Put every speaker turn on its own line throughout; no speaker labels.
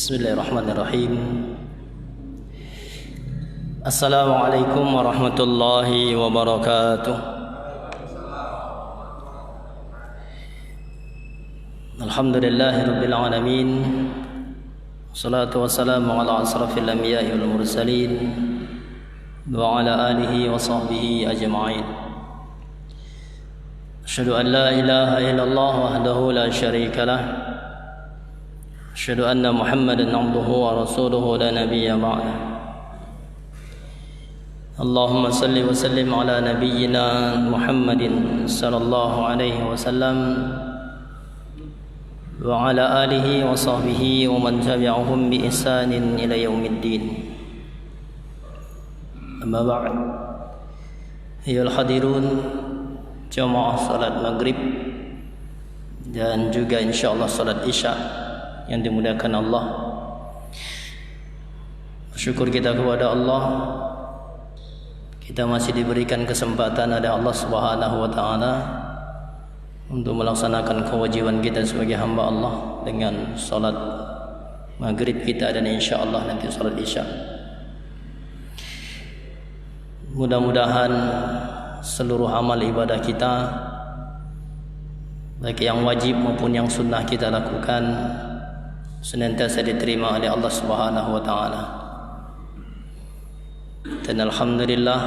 Bismillahirrahmanirrahim. Assalamualaikum warahmatullahi wabarakatuh. Alhamdulillahi rabbil alamin. Wassalatu wassalamu ala asrafil anbiya'i wal mursalin wa ala alihi wa sahbihi ajma'in. Asyhadu an la ilaha illallah wahdahu la syarika lah. Asyhadu anna Muhammadan abduhu wa rasuluhu la nabiyya ba'dah. Allahumma salli wa sallim ala nabiyyina Muhammadin sallallahu alaihi wasallam wa ala alihi wa sahbihi wa man tabi'ahum bi ihsanin ila yaumiddin. Amma ba'd. Ayyuhal hadirun, jamaah salat maghrib dan juga insyaallah salat isya yang dimuliakan Allah. Bersyukur kita kepada Allah, kita masih diberikan kesempatan oleh Allah Subhanahu wa taala untuk melaksanakan kewajiban kita sebagai hamba Allah dengan salat maghrib kita dan insyaallah nanti salat isya. Mudah-mudahan seluruh amal ibadah kita, baik yang wajib maupun yang sunnah kita lakukan, senantiasa diterima oleh Allah Subhanahu wa taala. Dan alhamdulillah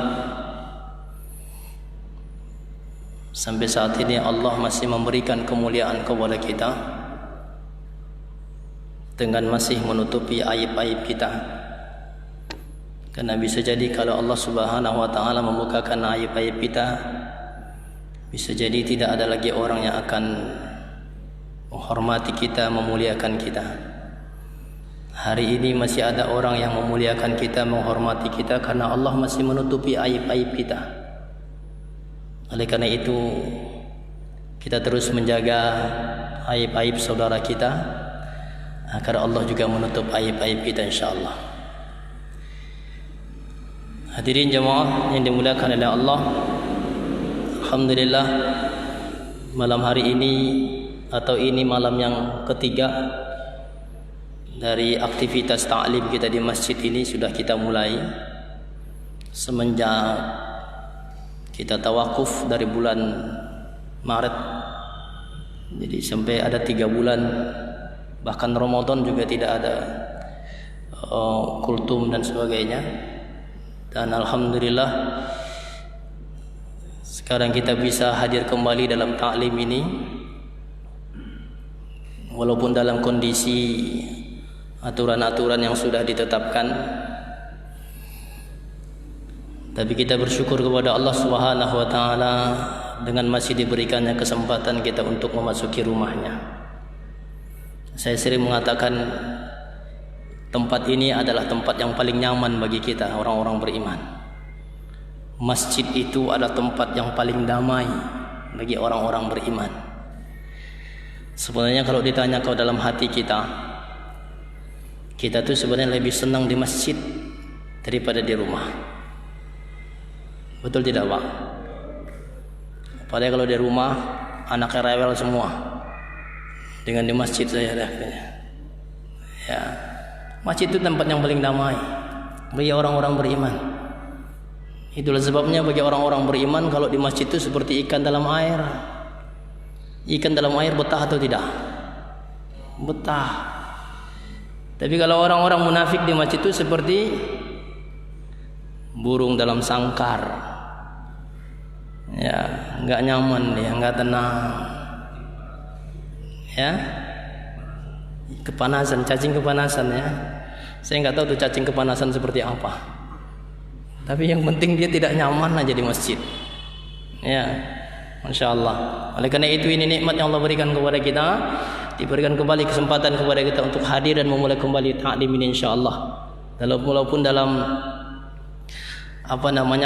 sampai saat ini Allah masih memberikan kemuliaan kepada kita dengan masih menutupi aib-aib kita. Karena bisa jadi kalau Allah Subhanahu wa taala membukakan aib-aib kita, bisa jadi tidak ada lagi orang yang akan menghormati kita, memuliakan kita. Hari ini masih ada orang yang memuliakan kita, menghormati kita karena Allah masih menutupi aib-aib kita. Oleh karena itu kita terus menjaga aib-aib saudara kita agar Allah juga menutup aib-aib kita insyaallah. Hadirin jemaah yang dimuliakan oleh Allah, alhamdulillah malam hari ini atau ini malam yang ketiga dari aktivitas ta'lim kita di masjid ini sudah kita mulai semenjak kita tawakuf dari bulan Maret. Jadi sampai ada 3 bulan, bahkan Ramadan juga tidak ada kultum dan sebagainya. Dan alhamdulillah sekarang kita bisa hadir kembali dalam ta'lim ini, walaupun dalam kondisi aturan-aturan yang sudah ditetapkan, tapi kita bersyukur kepada Allah Subhanahu wa taala dengan masih diberikannya kesempatan kita untuk memasuki rumahnya. Saya sering mengatakan tempat ini adalah tempat yang paling nyaman bagi kita orang-orang beriman. Masjid itu adalah tempat yang paling damai bagi orang-orang beriman. Sebenarnya kalau ditanya kau dalam hati kita tuh sebenarnya lebih senang di masjid daripada di rumah. Betul tidak Pak? Padahal kalau di rumah anaknya rewel semua. Dengan di masjid saya dah. Ya, masjid itu tempat yang paling damai bagi orang-orang beriman. Itulah sebabnya bagi orang-orang beriman kalau di masjid itu seperti ikan dalam air. Ikan dalam air betah atau tidak? Betah. Tapi kalau orang-orang munafik di masjid itu seperti burung dalam sangkar. Ya, enggak nyaman dia, enggak tenang. Ya. Kepanasan, cacing kepanasan ya. Saya enggak tahu tuh cacing kepanasan seperti apa. Tapi yang penting dia tidak nyaman aja di masjid. Ya. Masya Allah. Oleh karena itu ini nikmat yang Allah berikan kepada kita, diberikan kembali kesempatan kepada kita untuk hadir dan memulai kembali ta'lim ini insyaallah. Walaupun dalam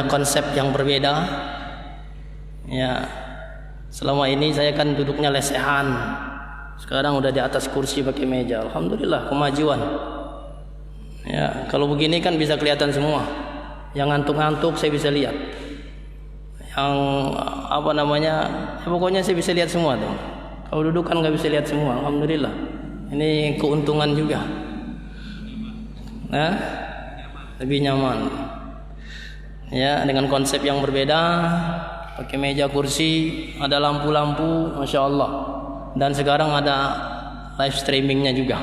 konsep yang berbeda. Ya. Selama ini saya kan duduknya lesehan. Sekarang udah di atas kursi pakai meja. Alhamdulillah kemajuan. Ya, kalau begini kan bisa kelihatan semua. Yang ngantuk-ngantuk saya bisa lihat. Yang pokoknya saya bisa lihat semua tuh. Kalau duduk kan nggak bisa lihat semua. Alhamdulillah. Ini keuntungan juga. Lebih nyaman. Ya, dengan konsep yang berbeda, pakai meja kursi, ada lampu-lampu, masya Allah. Dan sekarang ada live streamingnya juga.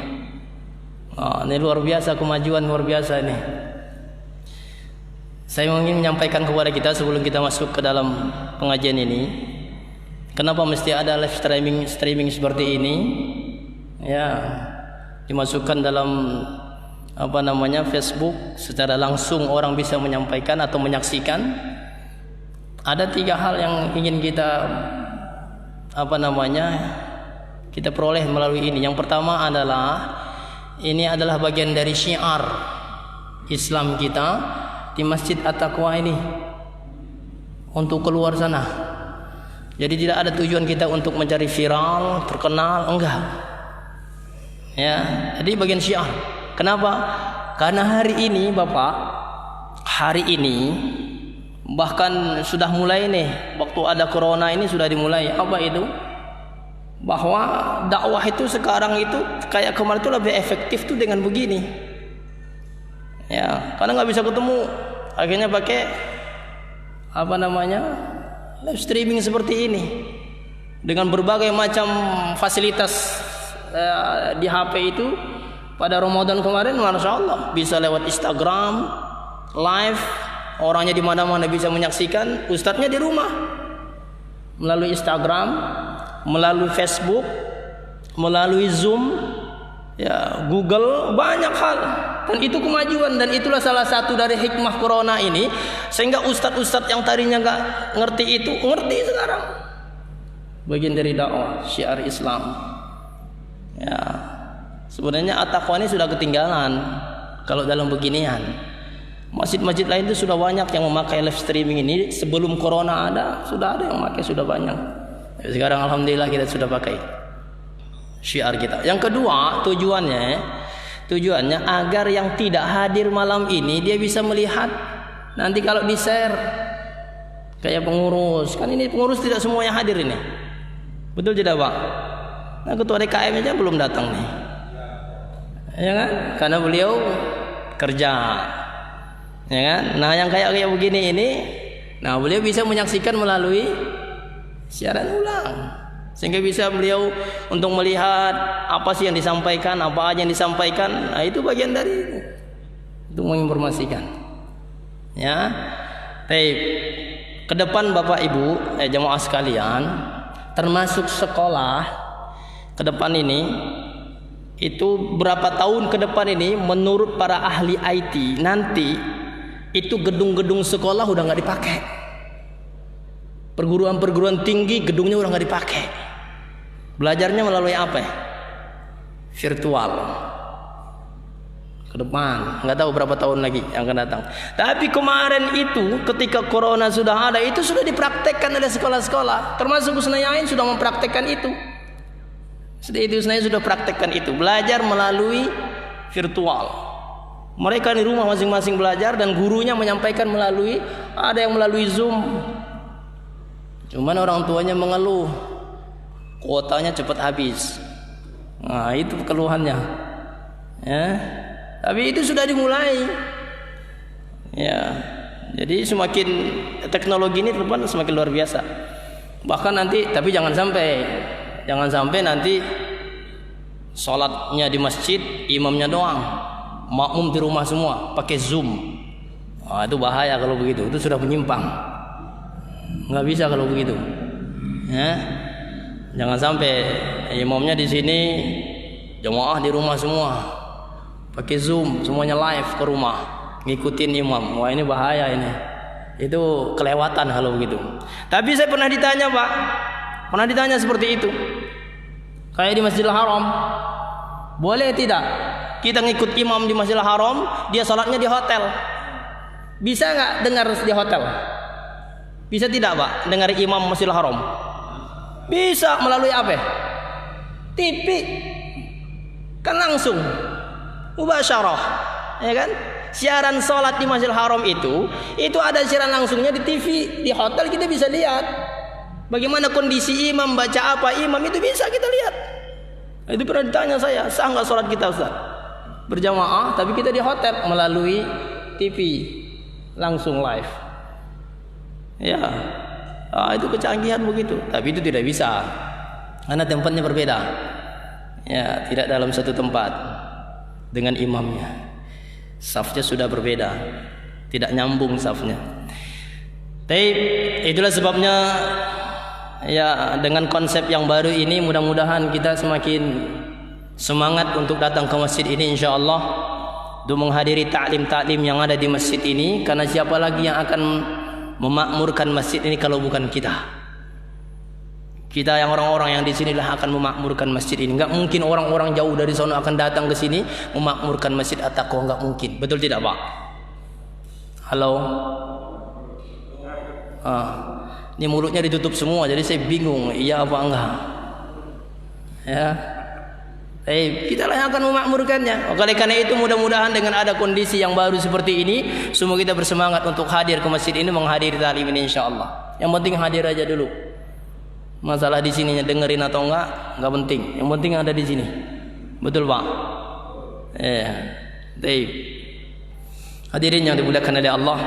Ini luar biasa, kemajuan luar biasa ini. Saya ingin menyampaikan kepada kita sebelum kita masuk ke dalam pengajian ini, kenapa mesti ada live streaming seperti ini? Ya, dimasukkan dalam Facebook, secara langsung orang bisa menyampaikan atau menyaksikan. Ada 3 hal yang ingin kita kita peroleh melalui ini. Yang pertama adalah ini adalah bagian dari syiar Islam kita di Masjid At-Taqwa ini untuk keluar sana. Jadi tidak ada tujuan kita untuk mencari viral, terkenal, enggak. Ya, jadi bagian syiar. Kenapa? Karena hari ini Bapak, bahkan sudah mulai nih, waktu ada corona ini sudah dimulai. Apa itu? Bahwa dakwah itu sekarang itu kayak kemarin itu lebih efektif tuh dengan begini. Ya, karena nggak bisa ketemu, akhirnya pakai live streaming seperti ini dengan berbagai macam fasilitas di HP itu. Pada Ramadan kemarin, masya Allah, bisa lewat Instagram live, orangnya di mana-mana bisa menyaksikan, ustadznya di rumah melalui Instagram, melalui Facebook, melalui Zoom, ya Google, banyak hal. Dan itu kemajuan, dan itulah salah satu dari hikmah corona ini, sehingga ustadz-ustadz yang tadinya nggak ngerti itu ngerti sekarang. Bagian dari dakwah syiar Islam. Ya, sebenarnya At-Taqwa ini sudah ketinggalan kalau dalam beginian. Masjid-masjid lain itu sudah banyak yang memakai live streaming ini. Sebelum corona ada, sudah ada yang memakai, sudah banyak. Sekarang alhamdulillah kita sudah pakai syiar kita. Yang kedua, tujuannya agar yang tidak hadir malam ini dia bisa melihat. Nanti kalau di-share kayak pengurus, kan ini pengurus tidak semuanya hadir ini. Betul tidak, Pak? Nah, ketua DKM aja belum datang nih. Ya kan? Karena beliau kerja. Ya kan? Nah, yang kayak begini ini, nah beliau bisa menyaksikan melalui siaran ulang. Sehingga bisa beliau untuk melihat apa sih yang disampaikan, apa aja yang disampaikan. Nah, itu bagian dari itu. Untuk menginformasikan. Ya. Baik. Ke depan Bapak Ibu, jamaah sekalian, termasuk sekolah ke depan ini, itu berapa tahun ke depan ini menurut para ahli IT nanti itu gedung-gedung sekolah udah nggak dipakai. Perguruan-perguruan tinggi gedungnya udah nggak dipakai. Belajarnya melalui apa? Virtual. Ke depan, nggak tahu berapa tahun lagi yang akan datang. Tapi kemarin itu ketika corona sudah ada, itu sudah dipraktekkan oleh sekolah-sekolah. Termasuk Husnayain sudah mempraktekkan itu. Saya sudah praktekkan itu, belajar melalui virtual. Mereka di rumah masing-masing belajar dan gurunya menyampaikan ada yang melalui Zoom. Cuman orang tuanya mengeluh, kuotanya cepat habis. Nah, itu keluhannya. Ya. Tapi itu sudah dimulai. Ya. Jadi semakin teknologi ini depan semakin luar biasa. Bahkan nanti, tapi jangan sampai nanti sholatnya di masjid, imamnya doang, makmum di rumah semua pakai Zoom. Itu bahaya kalau begitu, itu sudah menyimpang. Nggak bisa kalau begitu. Ya, jangan sampai imamnya di sini, jamaah di rumah semua pakai Zoom, semuanya live ke rumah, ngikutin imam. Wah, ini bahaya ini. Itu kelewatan kalau begitu. Tapi saya pernah ditanya, Pak. Pernah ditanya seperti itu. Kayak di Masjidil Haram. Boleh tidak kita ngikut imam di Masjidil Haram, dia salatnya di hotel? Bisa nggak dengar di hotel? Bisa tidak, Pak, dengar imam Masjidil Haram? Bisa, melalui apa? TV. Kan langsung mubasyarah, ya kan? Siaran salat di Masjidil Haram itu ada siaran langsungnya di TV. Di hotel kita bisa lihat bagaimana kondisi imam, baca apa imam, itu bisa kita lihat. Itu pernah ditanya saya, sah nggak sholat kita, Ustaz? berjamaah, tapi kita di hotel melalui TV langsung live. Ya, itu kecanggihan begitu. Tapi itu tidak bisa, karena tempatnya berbeda. Ya, tidak dalam satu tempat dengan imamnya. Safnya sudah berbeda, tidak nyambung safnya. Tapi itulah sebabnya, ya, dengan konsep yang baru ini mudah-mudahan kita semakin semangat untuk datang ke masjid ini, insyaallah, untuk menghadiri taklim-taklim yang ada di masjid ini. Karena siapa lagi yang akan memakmurkan masjid ini kalau bukan kita? Kita yang orang-orang yang di sinilah akan memakmurkan masjid ini. Enggak mungkin orang-orang jauh dari sana akan datang ke sini memakmurkan masjid At-Taqwa, enggak mungkin. Betul tidak, Pak? Halo? Ini mulutnya ditutup semua, jadi saya bingung iya apa enggak. Ya. Kita lah yang akan memakmurkannya. Oleh karena itu mudah-mudahan dengan ada kondisi yang baru seperti ini, semua kita bersemangat untuk hadir ke masjid ini, menghadiri taklim ini insyaallah. Yang penting hadir aja dulu. Masalah di sininya dengerin atau enggak penting. Yang penting ada di sini. Betul, Pak? Baik. Hadirin yang dimuliakan oleh Allah.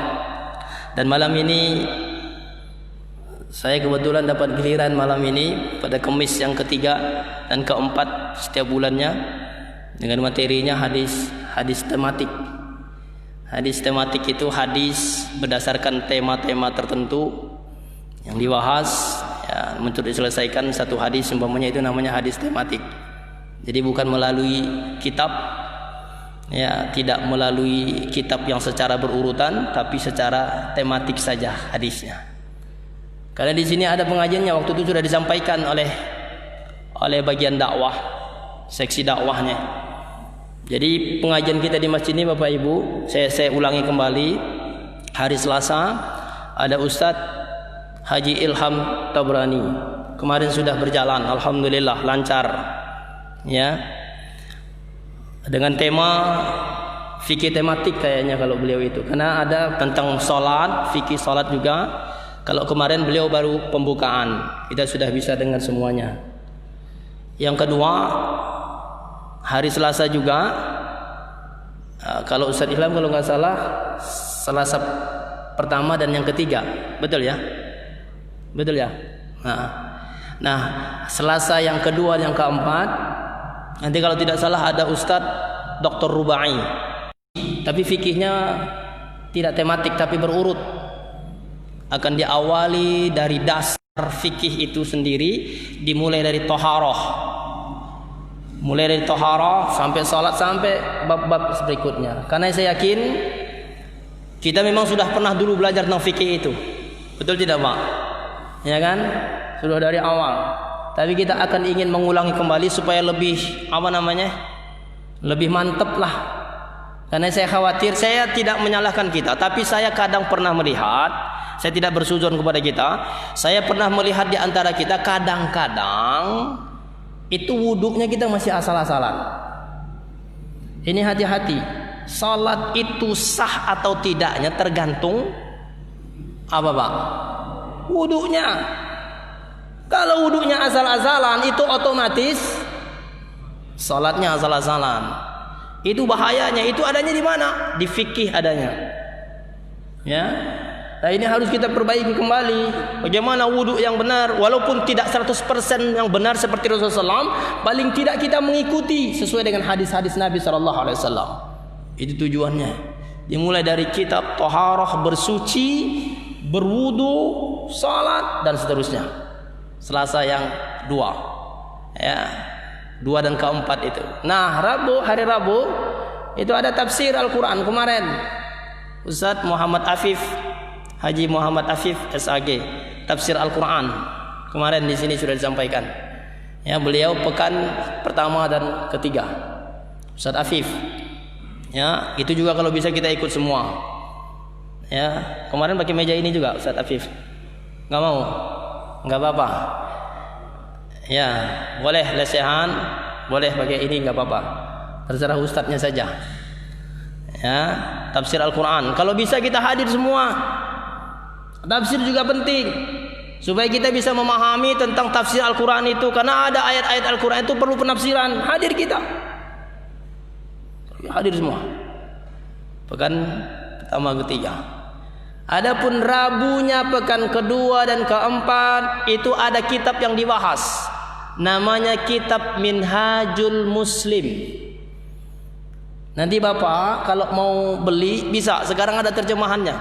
Dan malam ini saya kebetulan dapat giliran malam ini pada Kamis yang ketiga dan keempat setiap bulannya dengan materinya hadis tematik. Hadis tematik itu hadis berdasarkan tema-tema tertentu yang dibahas, ya, untuk diselesaikan satu hadis, umpamanya itu namanya hadis tematik. Jadi bukan melalui kitab, ya, tidak melalui kitab yang secara berurutan, tapi secara tematik saja hadisnya. Karena di sini ada pengajiannya, waktu itu sudah disampaikan oleh bagian dakwah, seksi dakwahnya. Jadi pengajian kita di masjid ini, Bapak Ibu, saya ulangi kembali. Hari Selasa ada Ustadz Haji Ilham Tabrani. Kemarin sudah berjalan, alhamdulillah lancar. Ya. Dengan tema fikih tematik kayaknya kalau beliau itu. Karena ada tentang salat, fikih salat juga. Kalau kemarin beliau baru pembukaan, kita sudah bisa dengar semuanya. Yang kedua, hari Selasa juga, kalau Ustadz Ilham kalau nggak salah, Selasa pertama dan yang ketiga, betul ya? Betul ya? Nah, Selasa yang kedua, yang keempat, nanti kalau tidak salah ada Ustadz Dr. Rubai. Tapi fikihnya tidak tematik, tapi berurut. Akan diawali dari dasar fikih itu sendiri, dimulai dari toharoh, mulai dari toharoh sampai salat, sampai bab-bab berikutnya. Karena saya yakin kita memang sudah pernah dulu belajar tentang fikih itu, betul tidak, Pak? Ya kan, sudah dari awal. Tapi kita akan ingin mengulangi kembali supaya lebih lebih mantep lah. Karena saya khawatir, saya tidak menyalahkan kita, tapi saya kadang pernah melihat. Saya tidak bersuzon kepada kita. Saya pernah melihat di antara kita kadang-kadang itu wuduknya kita masih asal-asalan. Ini hati-hati. Salat itu sah atau tidaknya tergantung apa, Pak? Wuduknya. Kalau wuduknya asal-asalan itu otomatis salatnya asal-asalan. Itu bahayanya. Itu adanya di mana? Di fikih adanya. Ya. Nah, ini harus kita perbaiki kembali. Bagaimana wudhu yang benar, walaupun tidak 100% yang benar seperti Rasulullah SAW, paling tidak kita mengikuti sesuai dengan hadis-hadis Nabi SAW. Itu tujuannya. Dimulai dari kitab Taharah, bersuci, berwudhu, salat dan seterusnya. Selasa yang 2, ya, 2 dan keempat itu. Nah, hari Rabu itu ada tafsir Al-Quran kemarin. Ustadz Muhammad Afif, Haji Muhammad Afif SAG, tafsir Al-Quran kemarin di sini sudah disampaikan. Ya, beliau pekan pertama dan ketiga, Ustaz Afif. Ya, itu juga kalau bisa kita ikut semua. Ya, kemarin pakai meja ini juga Ustaz Afif. Nggak mau? Nggak apa-apa. Ya, boleh lesehan, boleh pakai ini, nggak apa-apa. Terserah ustadznya saja. Ya, tafsir Al-Quran. Kalau bisa kita hadir semua. Tafsir juga penting supaya kita bisa memahami tentang tafsir Al-Quran itu, karena ada ayat-ayat Al-Quran itu perlu penafsiran. Hadir kita. hadir semua. Pekan pertama ketiga. Adapun Rabunya pekan kedua dan keempat itu ada kitab yang dibahas. Namanya kitab Minhajul Muslim. Nanti Bapak kalau mau beli bisa, sekarang ada terjemahannya.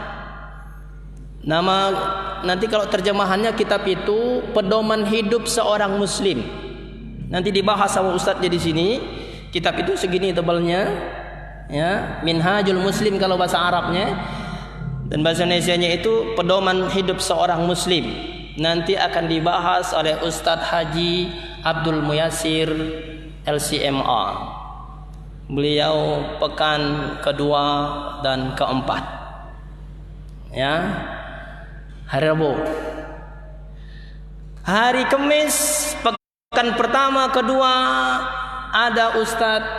Nanti kalau terjemahannya kitab itu Pedoman Hidup Seorang Muslim. Nanti dibahas sama ustadznya di sini. Kitab itu segini tebalnya, ya, Minhajul Muslim kalau bahasa Arabnya, dan bahasa Indonesianya itu Pedoman Hidup Seorang Muslim. Nanti akan dibahas oleh Ustadz Haji Abdul Muyassir LCMA. Beliau pekan kedua dan keempat, ya, hari Rabu. Hari Kamis pekan pertama kedua ada Ustadz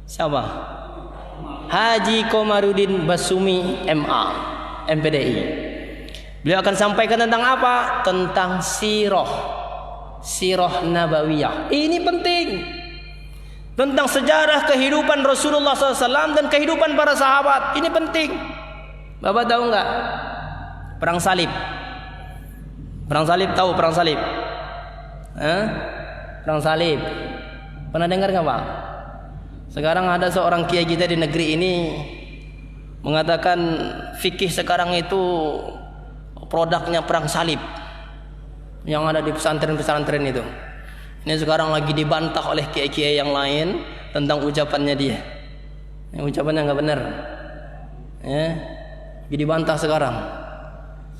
siapa? Haji Komarudin Basumi MA MPDI. Beliau akan sampaikan tentang apa? Tentang sirah Nabawiyah. Ini penting. Tentang sejarah kehidupan Rasulullah SAW dan kehidupan para sahabat. Ini penting. Bapak tahu nggak? Perang salib. Perang salib, tahu perang salib? Perang salib. Pernah dengar nggak Pak? Sekarang ada seorang kiai kita di negeri ini mengatakan fikih sekarang itu produknya perang salib yang ada di pesantren-pesantren itu. Ini sekarang lagi dibantah oleh kiai-kiai yang lain tentang ucapannya dia. Ucapannya nggak benar. Ya, lagi dibantah sekarang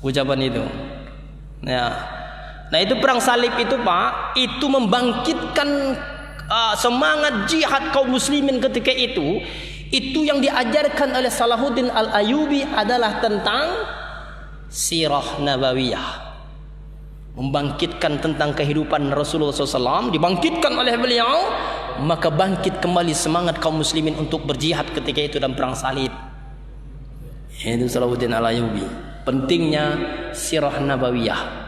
ucapan itu. Ya. Nah itu perang salib itu Pak, itu membangkitkan semangat jihad kaum muslimin ketika itu. Itu yang diajarkan oleh Salahuddin Al-Ayyubi adalah tentang sirah nabawiyah, membangkitkan tentang kehidupan Rasulullah SAW, dibangkitkan oleh beliau, maka bangkit kembali semangat kaum muslimin untuk berjihad ketika itu dalam perang salib. Itu Salahuddin Al-Ayyubi. Pentingnya sirah nabawiyah.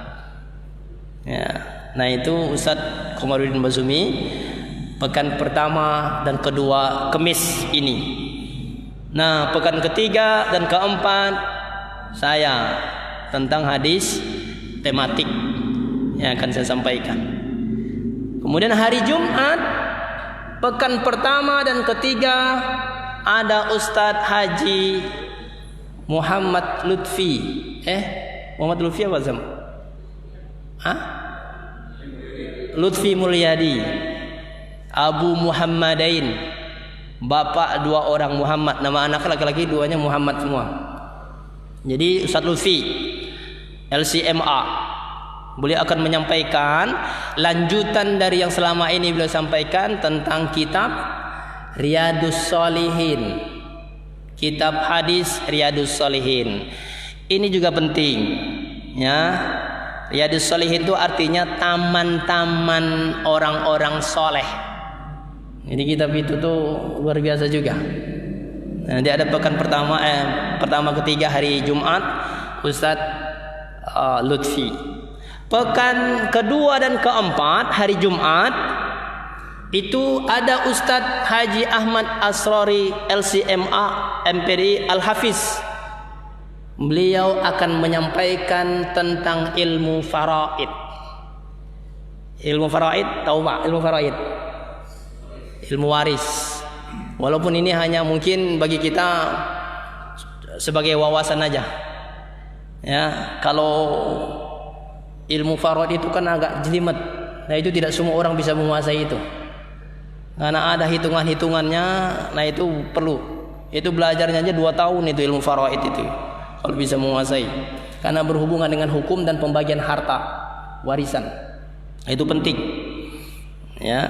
Ya. Nah itu Ustadz Komarudin Basumi pekan pertama dan kedua Kamis ini. Nah pekan ketiga dan keempat saya tentang hadis tematik yang akan saya sampaikan. Kemudian hari Jumat pekan pertama dan ketiga ada Ustadz Haji Muhammad Lutfi. Muhammad Lutfi apa Zam? Lutfi Mulyadi, Abu Muhammadain, bapak dua orang Muhammad, nama anak laki-laki duanya Muhammad semua. Jadi Ustadz Lutfi LCMA, beliau akan menyampaikan lanjutan dari yang selama ini beliau sampaikan tentang kitab Riyadus Shalihin, kitab hadis Riyadus Shalihin. Ini juga penting, ya. Riyadus Shalihin itu artinya taman-taman orang-orang soleh. Jadi kitab itu tuh luar biasa juga. Nanti ada pekan pertama ketiga hari Jumat Ustadz Lutfi. Pekan kedua dan keempat hari Jumat itu ada Ustadz Haji Ahmad Asrori LCMA MPDI Al-Hafiz. Beliau akan menyampaikan tentang ilmu faraid. Ilmu faraid, tahu Pak? Ilmu faraid, ilmu waris. Walaupun ini hanya mungkin bagi kita sebagai wawasan aja. Ya, kalau ilmu faraid itu kan agak jelimet. Nah itu tidak semua orang bisa menguasai itu. Karena ada hitungan-hitungannya. Nah itu perlu. Itu belajarnya aja 2 tahun itu ilmu faraid itu. Kalau bisa menguasai, karena berhubungan dengan hukum dan pembagian harta warisan. Itu penting, ya.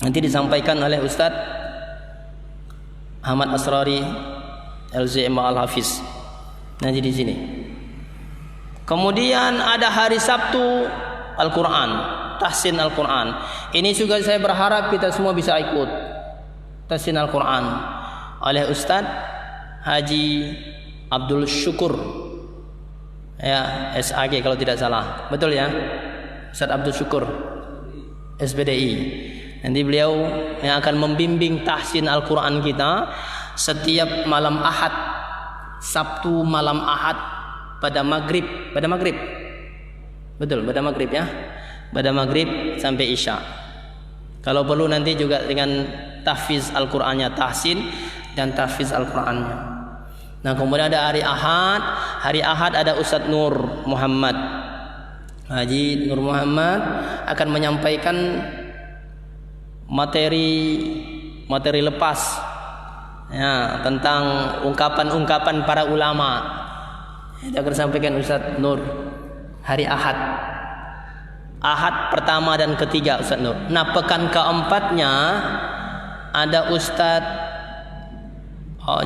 Nanti disampaikan oleh Ustadz Ahmad Asrari LCMA Al-Hafiz. Nanti di sini. Kemudian ada hari Sabtu Al-Quran, tahsin Al-Quran. Ini juga saya berharap kita semua bisa ikut tahsin Al-Quran oleh Ustadz Haji Abdul Syukur, ya, SAG kalau tidak salah, betul ya, Ustadz Abdul Syukur SPDI. Nanti beliau yang akan membimbing tahsin Al-Quran kita setiap malam Ahad, Sabtu malam Ahad pada maghrib. Betul, pada maghrib ya. Pada maghrib sampai isya. Kalau perlu nanti juga dengan tahfiz Al-Qurannya, tahsin dan tahfiz Al-Qurannya. Nah, kemudian ada hari Ahad. Hari Ahad ada Ustadz Nur Muhammad, Haji Nur Muhammad akan menyampaikan materi lepas ya, tentang ungkapan-ungkapan para ulama. Itu akan sampaikan Ustadz Nur hari Ahad. Ahad pertama dan ketiga Ustadz Nur. Nah, pekan keempatnya ada Ustadz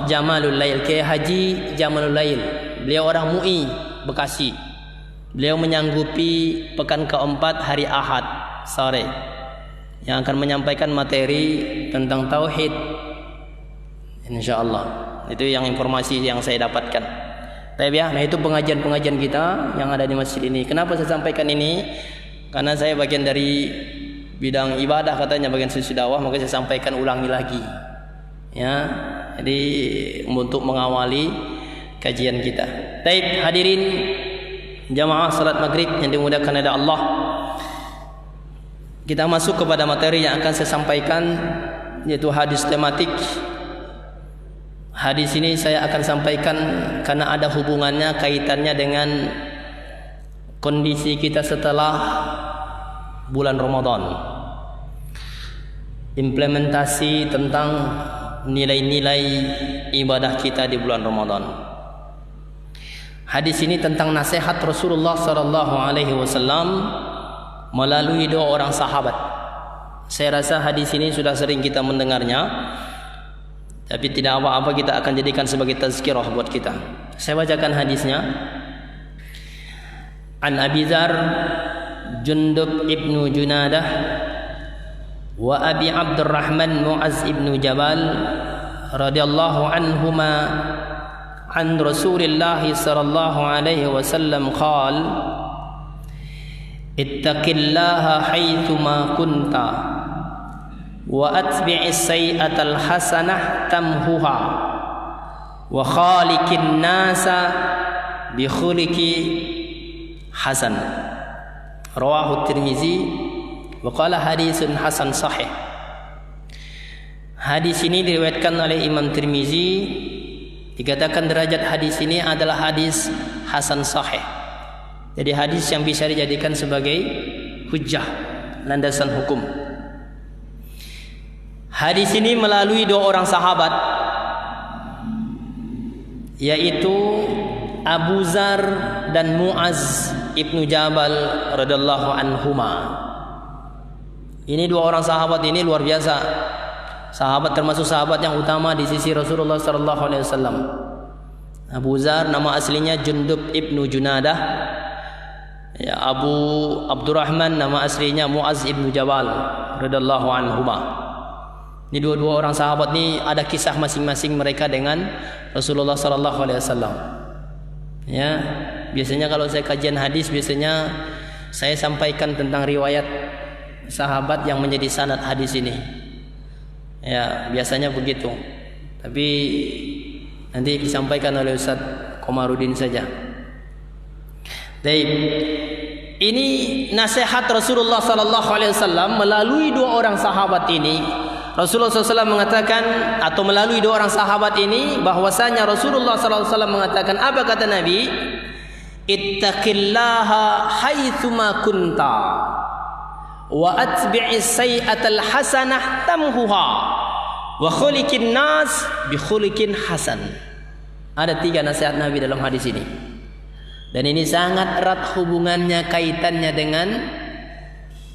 Jamalul Lail, Kiai Haji Jamalul Lail. Beliau orang MUI Bekasi. Beliau menyanggupi pekan keempat hari Ahad sore yang akan menyampaikan materi tentang tauhid, insyaallah. Itu yang informasi yang saya dapatkan. Nah, itu pengajian-pengajian kita yang ada di masjid ini. Kenapa saya sampaikan ini? Karena saya bagian dari bidang ibadah, katanya bagian sisi dakwah, maka saya sampaikan ulangi lagi. Ya, jadi untuk mengawali kajian kita. Baik, hadirin jamaah salat maghrib yang dimudahkan oleh Allah. Kita masuk kepada materi yang akan saya sampaikan, yaitu hadis tematik. Hadis ini saya akan sampaikan karena ada hubungannya, kaitannya dengan kondisi kita setelah bulan Ramadan. Implementasi tentang nilai-nilai ibadah kita di bulan Ramadan. Hadis ini tentang nasihat Rasulullah sallallahu alaihi wasallam melalui dua orang sahabat. Saya rasa hadis ini sudah sering kita mendengarnya, tapi tidak apa-apa, kita akan jadikan sebagai tazkirah buat kita. Saya bacakan hadisnya. An Abi Dzar Jundub ibnu Junadah wa Abi Abdurrahman Mu'az ibnu Jabal radhiyallahu anhuma an Rasulillah sallallahu alaihi wasallam qala ittaqillaha haitsuma kunta wa atbi'is sayyi'atal hasanah tamhuha wa khaliqin nasa bi khuluqi hasan. Rawahu Tirmizi wa qala hadisun hasan sahih. Hadis ini diriwayatkan oleh Imam Tirmizi, dikatakan derajat hadis ini adalah hadis hasan sahih. Jadi hadis yang bisa dijadikan sebagai hujjah, landasan hukum. Hadis ini melalui dua orang sahabat, yaitu Abu Dzar dan Mu'az ibnu Jabal radhiyallahu anhuma. Ini dua orang sahabat ini luar biasa. Sahabat termasuk sahabat yang utama di sisi Rasulullah sallallahu alaihi wasallam. Abu Dzar nama aslinya Jundub ibnu Junadah. Ya, Abu Abdurrahman nama aslinya Mu'az ibnu Jabal radhiyallahu anhuma. Ini dua-dua orang sahabat ini ada kisah masing-masing mereka dengan Rasulullah sallallahu alaihi wasallam. Ya, biasanya kalau saya kajian hadis, biasanya saya sampaikan tentang riwayat sahabat yang menjadi sanad hadis ini. Ya, biasanya begitu. Tapi nanti disampaikan oleh Ustaz Komarudin saja. Baik. Ini nasihat Rasulullah sallallahu alaihi wasallam melalui dua orang sahabat ini. Rasulullah SAW mengatakan, atau melalui dua orang sahabat ini, bahwasanya Rasulullah SAW mengatakan, apa kata Nabi? Ittaqillaha haitsuma kunta wa atbi'is sayyi'atal hasanah tamhuha wa khuliqin nas bi khuliqin hasan. Ada tiga nasihat Nabi dalam hadis ini. Dan ini sangat erat hubungannya, kaitannya dengan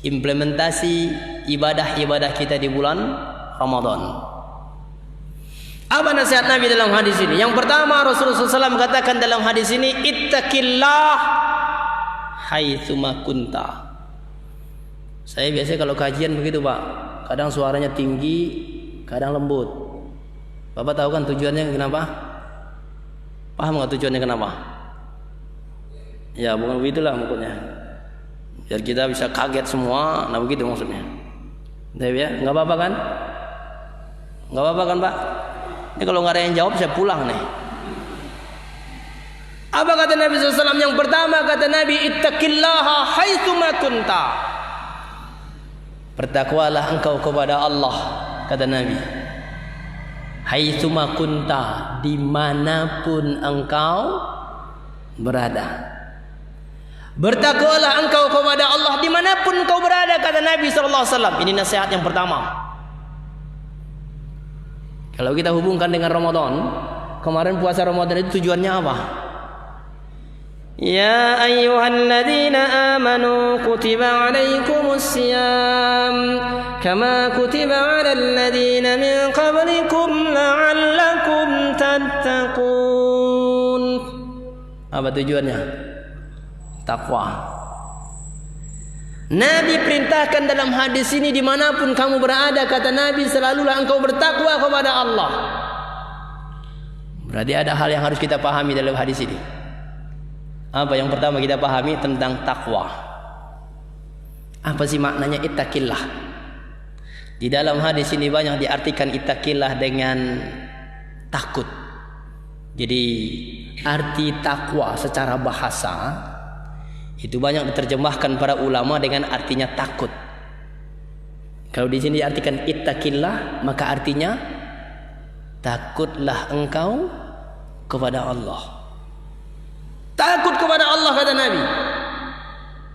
implementasi ibadah-ibadah kita di bulan Ramadan. Apa nasihat Nabi dalam hadis ini? Yang pertama, Rasulullah SAW katakan dalam hadis ini, ittaqillah haitsuma kunta. Saya biasanya kalau kajian begitu, Pak. Kadang suaranya tinggi, kadang lembut. Bapak tahu kan tujuannya kenapa? Paham nggak tujuannya kenapa? Ya, bukan begitulah maksudnya. Biar kita bisa kaget semua, nah begitu maksudnya. Ya, nggak apa-apa kan? Nggak apa-apa kan Pak? Ini kalau nggak ada yang jawab saya pulang nih. Apa kata Nabi SAW? Yang pertama kata Nabi, ittaqillaha haitsuma kunta. Bertakwalah engkau kepada Allah, kata Nabi. Haitsuma kunta, dimanapun engkau berada. Bertakwalah engkau kepada Allah dimanapun engkau berada, kata Nabi SAW. Ini nasihat yang pertama. Kalau kita hubungkan dengan Ramadan, kemarin puasa Ramadan itu tujuannya apa? Ya ayyuhalladzina amanu kutiba alaikumus siyam kama kutiba alal ladzina min qablikum la'allakum tattaqun. Apa tujuannya? Takwa. Nabi perintahkan dalam hadis ini, dimanapun kamu berada, kata Nabi, selalulah engkau bertakwa kepada Allah. Berarti ada hal yang harus kita pahami dalam hadis ini. Apa yang pertama kita pahami tentang takwa? Apa sih maknanya ittaqillah? Di dalam hadis ini banyak diartikan ittaqillah dengan takut. Jadi arti takwa secara bahasa itu banyak diterjemahkan para ulama dengan artinya takut. Kalau di sini diartikan ittaqillah, maka artinya takutlah engkau kepada Allah. Takut kepada Allah, kata Nabi.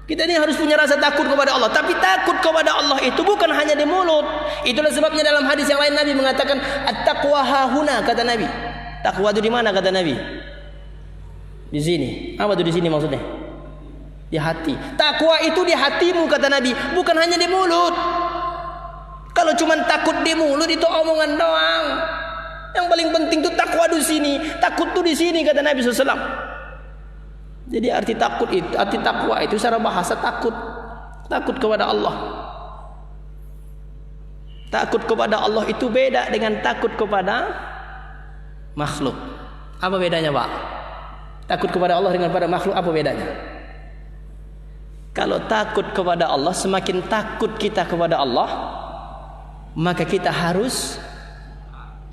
Kita ini harus punya rasa takut kepada Allah. Tapi takut kepada Allah itu bukan hanya di mulut. Itulah sebabnya dalam hadis yang lain Nabi mengatakan at-taqwa hahuna, kata Nabi. Takwa itu di mana, kata Nabi? Di sini. Apa itu di sini maksudnya? Di hati. Takwa itu di hatimu, kata Nabi, bukan hanya di mulut. Kalau cuma takut di mulut itu omongan doang. Yang paling penting itu takwa di sini. Takut itu di sini, kata Nabi SAW. Jadi arti takut itu, arti takwa itu secara bahasa takut. Takut kepada Allah. Takut kepada Allah itu beda dengan takut kepada makhluk. Apa bedanya, Pak? Takut kepada Allah dengan pada makhluk, apa bedanya? Kalau takut kepada Allah, semakin takut kita kepada Allah, maka kita harus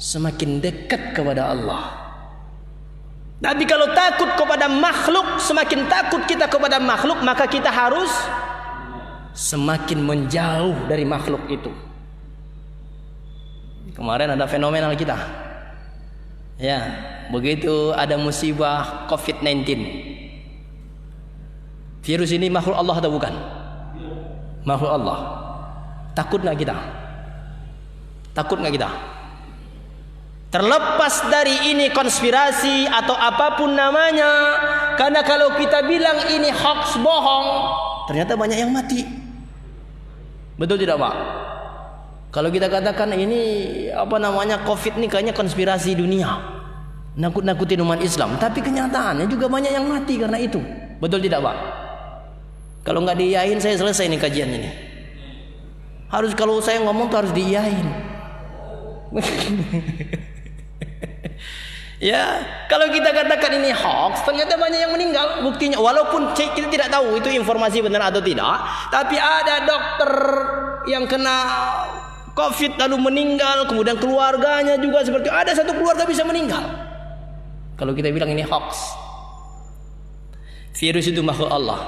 semakin dekat kepada Allah. Tapi kalau takut kepada makhluk, semakin takut kita kepada makhluk, maka kita harus semakin menjauh dari makhluk itu. Kemarin ada fenomenal kita. Ya, begitu ada musibah COVID-19. Virus ini makhluk Allah atau bukan? Makhluk Allah. Takut nggak kita? Takut nggak kita? Terlepas dari ini konspirasi atau apapun namanya, karena kalau kita bilang ini hoax, bohong, ternyata banyak yang mati. Betul tidak, Pak? Kalau kita katakan ini apa namanya COVID ini kayaknya konspirasi dunia, nakut-nakutin umat Islam, tapi kenyataannya juga banyak yang mati karena itu. Betul tidak, Pak? Kalau nggak diiyain saya selesai nih kajian ini. Harus, kalau saya ngomong tuh harus diiyain. Ya, kalau kita katakan ini hoax, ternyata banyak yang meninggal. Buktinya, walaupun kita tidak tahu itu informasi benar atau tidak, tapi ada dokter yang kena COVID lalu meninggal, kemudian keluarganya juga seperti ada satu keluarga bisa meninggal. Kalau kita bilang ini hoax, virus itu makhluk Allah.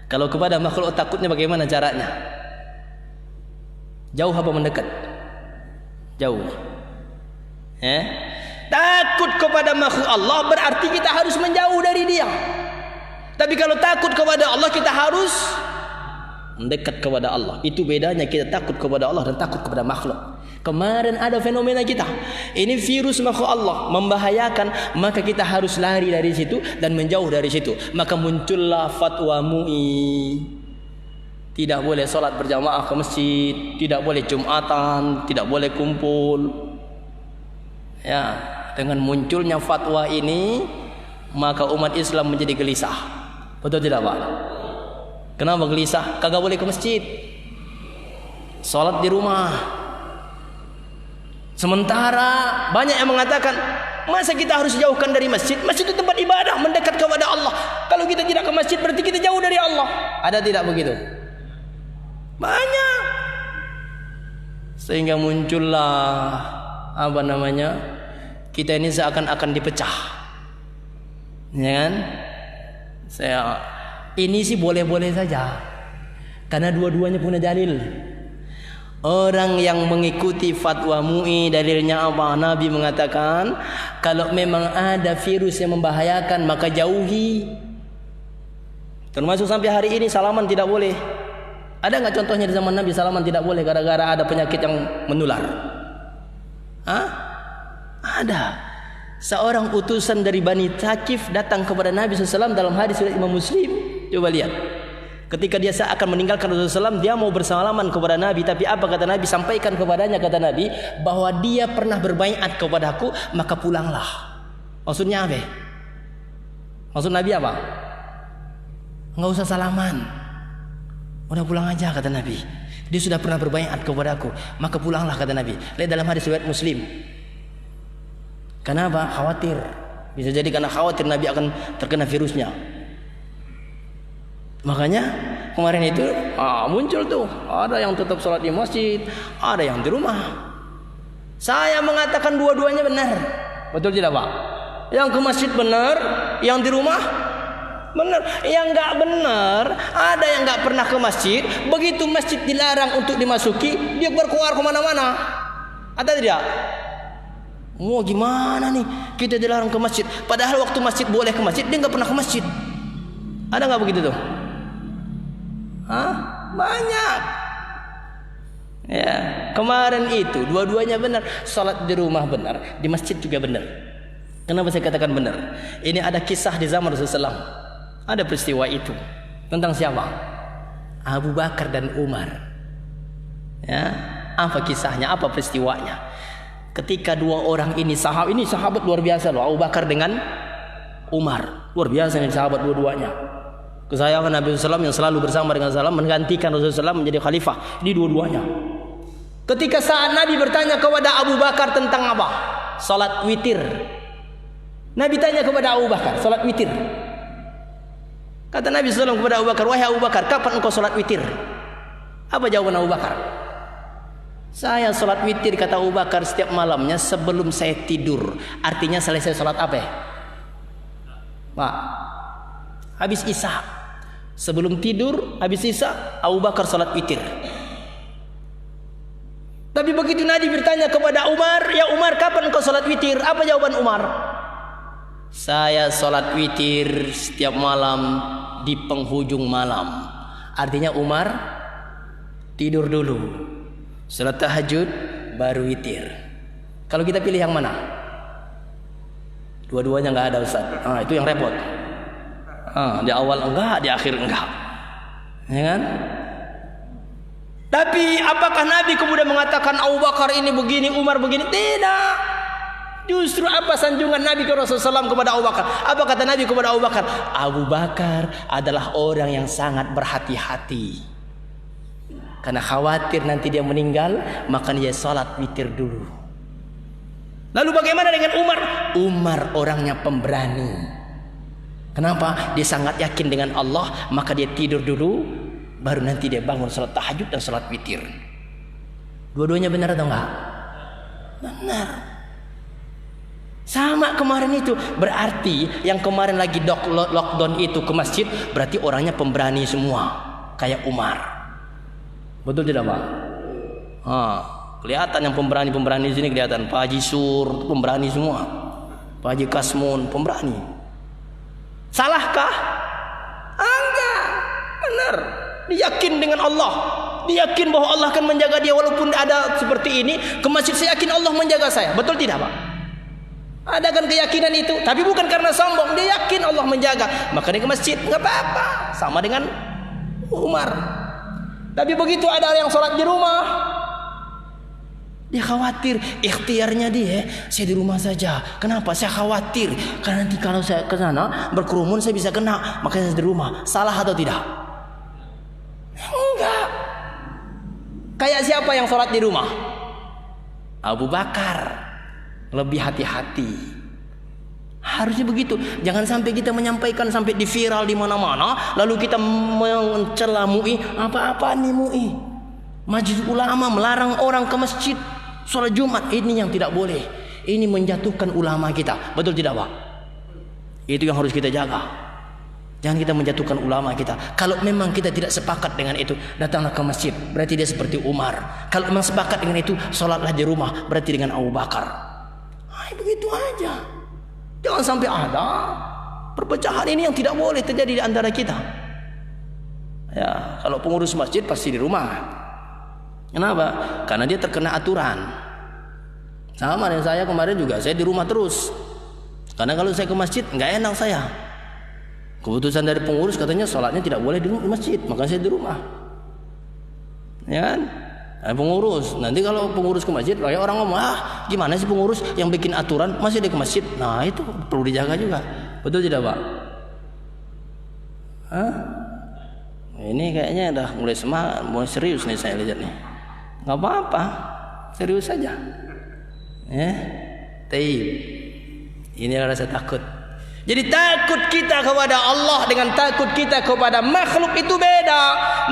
Kalau kepada makhluk takutnya bagaimana caranya? Jauh apa mendekat? Jauh. Takut kepada makhluk Allah berarti kita harus menjauh dari dia. Tapi kalau takut kepada Allah, kita harus mendekat kepada Allah. Itu bedanya kita takut kepada Allah dan takut kepada makhluk. Kemarin ada fenomena kita, ini virus makhluk Allah membahayakan, maka kita harus lari dari situ dan menjauh dari situ. Maka muncullah fatwa MUI. Tidak boleh sholat berjamaah ke masjid, tidak boleh Jumatan, tidak boleh kumpul. Ya, dengan munculnya fatwa ini, maka umat Islam menjadi gelisah. Betul tidak, Pak? Kenapa gelisah? Kagak boleh ke masjid, sholat di rumah. Sementara banyak yang mengatakan, masa kita harus jauhkan dari masjid? Masjid itu tempat ibadah, mendekat kepada Allah. Kalau kita tidak ke masjid berarti kita jauh dari Allah. Ada tidak begitu? Banyak. Sehingga muncullah apa namanya, kita ini seakan-akan dipecah, ya kan? Ini sih boleh-boleh saja, karena dua-duanya punya dalil. Orang yang mengikuti fatwa MUI dalilnya apa? Nabi mengatakan kalau memang ada virus yang membahayakan maka jauhi. Termasuk sampai hari ini salaman tidak boleh. Ada nggak contohnya di zaman Nabi salaman tidak boleh gara-gara ada penyakit yang menular? Hah? Ada. Seorang utusan dari Bani Thaqif datang kepada Nabi SAW dalam hadis riwayat Imam Muslim. Coba lihat. Ketika dia akan meninggalkan Rasulullah SAW, dia mau bersalaman kepada Nabi. Tapi apa kata Nabi? Sampaikan kepadanya, kata Nabi, bahwa dia pernah berbaiat kepadaku, maka pulanglah. Maksudnya apa? Maksud Nabi apa? Enggak usah salaman, udah pulang aja, kata Nabi. Dia sudah pernah berbaiat kepadaku, maka pulanglah, kata Nabi. Lihat dalam hadis riwayat Muslim. Kenapa? Khawatir. Bisa jadi karena khawatir Nabi akan terkena virusnya. Makanya kemarin itu muncul tuh, ada yang tetap sholat di masjid, ada yang di rumah. Saya mengatakan dua-duanya benar. Betul tidak, Pak? Yang ke masjid benar, yang di rumah benar. Yang nggak benar, ada yang nggak pernah ke masjid. Begitu masjid dilarang untuk dimasuki, dia berkeluar kemana-mana. Ada tidak? Mau gimana nih? Kita dilarang ke masjid, padahal waktu masjid boleh ke masjid, dia nggak pernah ke masjid. Ada nggak begitu tuh? Hah? Banyak. Ya, kemarin itu dua-duanya benar. Salat di rumah benar, di masjid juga benar. Kenapa saya katakan benar? Ini ada kisah di zaman Rasulullah SAW. Ada peristiwa itu. Tentang siapa? Abu Bakar dan Umar. Ya, apa kisahnya? Apa peristiwanya? Ketika dua orang ini sahabat luar biasa loh. Abu Bakar dengan Umar, luar biasa nih sahabat dua-duanya. Kesayangan Nabi SAW yang selalu bersama dengan Salam, menggantikan Rasulullah SAW menjadi khalifah. Di dua-duanya. Ketika saat Nabi bertanya kepada Abu Bakar tentang apa? Salat witir. Nabi tanya kepada Abu Bakar, salat witir. Kata Nabi SAW kepada Abu Bakar, wahai Abu Bakar, kapan engkau salat witir? Apa jawaban Abu Bakar? Saya salat witir, kata Abu Bakar, setiap malamnya sebelum saya tidur. Artinya selesai salat apa ya? Pak, habis Isya. Sebelum tidur, habis Isya, Abu Bakar salat witir. Tapi begitu Nabi bertanya kepada Umar, ya Umar, kapan engkau salat witir? Apa jawaban Umar? Saya salat witir setiap malam di penghujung malam. Artinya Umar tidur dulu, salat tahajud, baru witir. Kalau kita pilih yang mana? Dua-duanya nggak ada, Ustaz. Itu yang repot. Di awal enggak, di akhir enggak, ya kan? Tapi apakah Nabi kemudian mengatakan Abu Bakar ini begini, Umar begini? Tidak. Justru apa sanjungan Nabi ke Rasulullah SAW kepada Abu Bakar? Apa kata Nabi kepada Abu Bakar? Abu Bakar adalah orang yang sangat berhati-hati. Karena khawatir nanti dia meninggal, maka dia salat witir dulu. Lalu bagaimana dengan Umar? Umar orangnya pemberani. Kenapa? Dia sangat yakin dengan Allah, maka dia tidur dulu, baru nanti dia bangun salat tahajud dan salat witir. Dua-duanya benar atau enggak? Benar. Sama kemarin itu. Berarti yang kemarin lagi lockdown itu ke masjid, berarti orangnya pemberani semua, kayak Umar. Betul tidak, Pak? Kelihatan yang pemberani-pemberani di sini, kelihatan Pak Haji Sur pemberani semua, Pak Haji Kasmun pemberani. Salahkah? Enggak, benar. Dia yakin dengan Allah. Dia yakin bahwa Allah akan menjaga dia walaupun ada seperti ini. Ke masjid saya yakin Allah menjaga saya. Betul tidak, Pak? Ada kan keyakinan itu, tapi bukan karena sombong. Dia yakin Allah menjaga, maka dia ke masjid, enggak apa-apa. Sama dengan Umar. Tapi begitu ada yang sholat di rumah, dia khawatir, ikhtiarnya dia, saya di rumah saja. Kenapa? Saya khawatir karena nanti kalau saya ke sana berkerumun saya bisa kena, makanya saya di rumah. Salah atau tidak? Enggak. Kayak siapa yang sholat di rumah? Abu Bakar. Lebih hati-hati. Harusnya begitu. Jangan sampai kita menyampaikan sampai di viral di mana-mana, lalu kita mencela MUI. Apa-apa nih MUI? Majelis ulama melarang orang ke masjid sholat Jumat. Ini yang tidak boleh. Ini menjatuhkan ulama kita. Betul tidak Pak? Itu yang harus kita jaga. Jangan kita menjatuhkan ulama kita. Kalau memang kita tidak sepakat dengan itu, datanglah ke masjid. Berarti dia seperti Umar. Kalau memang sepakat dengan itu, sholatlah di rumah. Berarti dengan Abu Bakar. Begitu aja. Jangan sampai ada perpecahan ini yang tidak boleh terjadi di antara kita. Ya, kalau pengurus masjid pasti di rumah. Kenapa? Karena dia terkena aturan. Sama dengan saya kemarin juga, saya di rumah terus. Karena kalau saya ke masjid nggak enak saya. Keputusan dari pengurus katanya sholatnya tidak boleh di masjid, maka saya di rumah. Ya kan? Pengurus. Nanti kalau pengurus ke masjid, kayak orang ngomong, gimana sih pengurus yang bikin aturan masih dia ke masjid? Nah itu perlu dijaga juga. Betul tidak Pak? Ini kayaknya udah mulai semangat, mulai serius nih saya lihat nih. Nggak apa-apa, serius saja. Taib. Inilah rasa takut. Jadi takut kita kepada Allah dengan takut kita kepada makhluk itu beda.